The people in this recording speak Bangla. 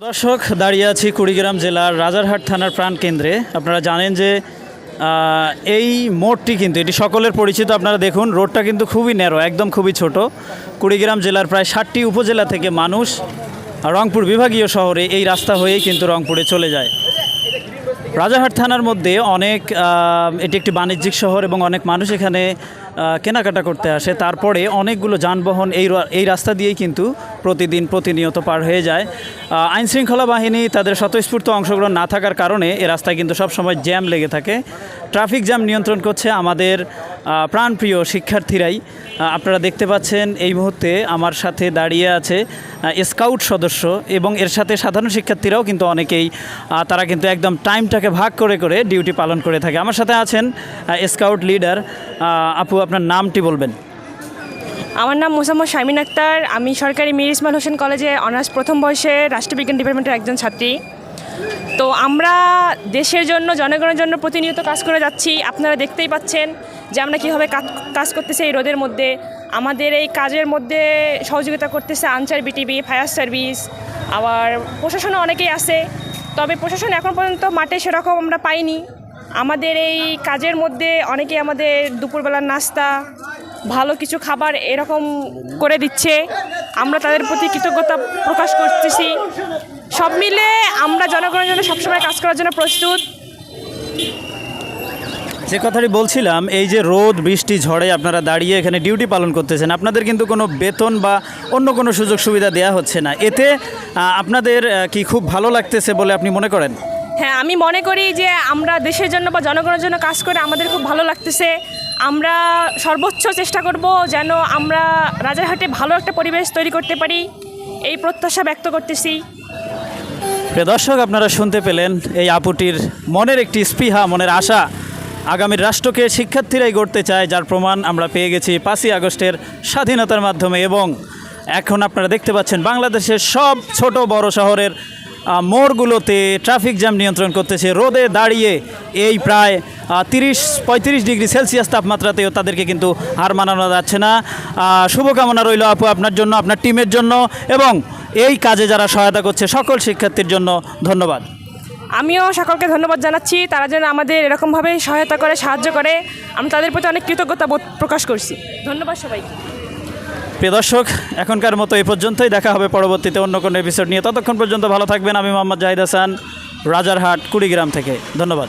দর্শক দাঁড়িয়ে আছি কুড়িগ্রাম জেলার রাজারহাট থানার প্রাণকেন্দ্রে। আপনারা জানেন যে এই মোড়টি কিন্তু এটি সকলের পরিচিত। আপনারা দেখুন রোডটা কিন্তু খুবই ন্যারো, একদম খুবই ছোট। কুড়িগ্রাম জেলার প্রায় 60টি উপজেলা থেকে মানুষ রংপুর বিভাগীয় শহরে এই রাস্তা হয়েই কিন্তু রংপুরে চলে যায়। রাজারহাট থানার মধ্যে অনেক এটি একটি বাণিজ্যিক শহর এবং অনেক মানুষ এখানে কেনাকাটা করতে আসে। তারপরে অনেকগুলো যানবাহন এই রাস্তা দিয়েই কিন্তু প্রতিনিয়ত পার হয়ে যায়। আইনশৃঙ্খলা বাহিনী তাদের স্বতঃস্ফূর্ত অংশগ্রহণ না থাকার কারণে এই রাস্তায় কিন্তু সবসময় জ্যাম লেগে থাকে। ট্রাফিক জ্যাম নিয়ন্ত্রণ করছে আমাদের প্রাণপ্রিয় শিক্ষার্থীরাই। আপনারা দেখতে পাচ্ছেন এই মুহূর্তে আমার সাথে দাঁড়িয়ে আছে স্কাউট সদস্য এবং এর সাথে সাধারণ শিক্ষার্থীরাও কিন্তু অনেকেই তারা কিন্তু একদম টাইমটাকে ভাগ করে করে ডিউটি পালন করে থাকে। আমার সাথে আছেন স্কাউট লিডার আপু, আপনার নামটি বলবেন? আমার নাম মোসাম্মদ শারমিন আক্তার। আমি সরকারি মীর ইসমাইল হোসেন কলেজে অনার্স প্রথম বর্ষে রাষ্ট্রবিজ্ঞান ডিপার্টমেন্টের একজন ছাত্রী। তো আমরা দেশের জন্য, জনগণের জন্য প্রতিনিয়ত কাজ করে যাচ্ছি। আপনারা দেখতেই পাচ্ছেন যে আমরা কীভাবে কাজ করতেছি এই রোদের মধ্যে। আমাদের এই কাজের মধ্যে সহযোগিতা করতেছে আনসার, বিটিভি, ফায়ার সার্ভিস, আবার প্রশাসনও অনেকেই আছে। তবে প্রশাসন এখন পর্যন্ত মাঠে সেরকম আমরা পাইনি। আমাদের এই কাজের মধ্যে অনেকেই আমাদের দুপুরবেলার নাস্তা, ভালো কিছু খাবার এরকম করে দিচ্ছে। আমরা তাদের প্রতি কৃতজ্ঞতা প্রকাশ করতেছি। সব মিলে আমরা জনগণের জন্য সবসময় কাজ করার জন্য প্রস্তুত। যে কথাটি বলছিলাম, এই যে রোদ বৃষ্টি ঝড়ে আপনারা দাঁড়িয়ে এখানে ডিউটি পালন করতেছেন, আপনাদের কিন্তু কোনো বেতন বা অন্য কোনো সুযোগ সুবিধা দেওয়া হচ্ছে না। এতে আপনাদের কি খুব ভালো লাগতেছে বলে আপনি মনে করেন? হ্যাঁ, আমি মনে করি যে আমরা দেশের জন্য বা জনগণের জন্য কাজ করে আমাদের খুব ভালো লাগতেছে। আমরা সর্বোচ্চ চেষ্টা করব যেন আমরা রাজারহাটে ভালো একটা পরিবেশ তৈরি করতে পারি, এই প্রত্যাশা ব্যক্ত করতেছি। প্রিয় দর্শক, আপনারা শুনতে পেলেন এই আপুটির মনের একটি স্পৃহা, মনের আশা। আগামীর রাষ্ট্রকে শিক্ষার্থীরাই গড়তে চায়, যার প্রমাণ আমরা পেয়ে গেছি 5ই আগস্টের স্বাধীনতার মাধ্যমে। এবং এখন আপনারা দেখতে পাচ্ছেন বাংলাদেশের সব ছোট বড় শহরের মোড়গুলোতে ট্রাফিক জ্যাম নিয়ন্ত্রণ করতেছে রোদে দাঁড়িয়ে। এই প্রায় 30-35 ডিগ্রি সেলসিয়াস তাপমাত্রাতেও তাদেরকে কিন্তু হার মানানো যাচ্ছে না। শুভকামনা রইল আপু আপনার জন্য, আপনার টিমের জন্য এবং এই কাজে যারা সহায়তা করছে সকল শিক্ষার্থীর জন্য ধন্যবাদ। আমিও সকলকে ধন্যবাদ জানাচ্ছি, তারা যেন আমাদের এরকমভাবে সহায়তা করে, সাহায্য করে। আমি তাদের প্রতি অনেক কৃতজ্ঞতা বোধ প্রকাশ করছি। ধন্যবাদ সবাইকে। প্রিয় দর্শক, এখনকার মতো এই পর্যন্তই। দেখা হবে পরবর্তীতে অন্য কোনো এপিসোড নিয়ে। ততক্ষণ পর্যন্ত ভালো থাকবেন। আমি মোহাম্মদ জাহিদ হাসান, রাজারহাট, কুড়িগ্রাম থেকে। ধন্যবাদ।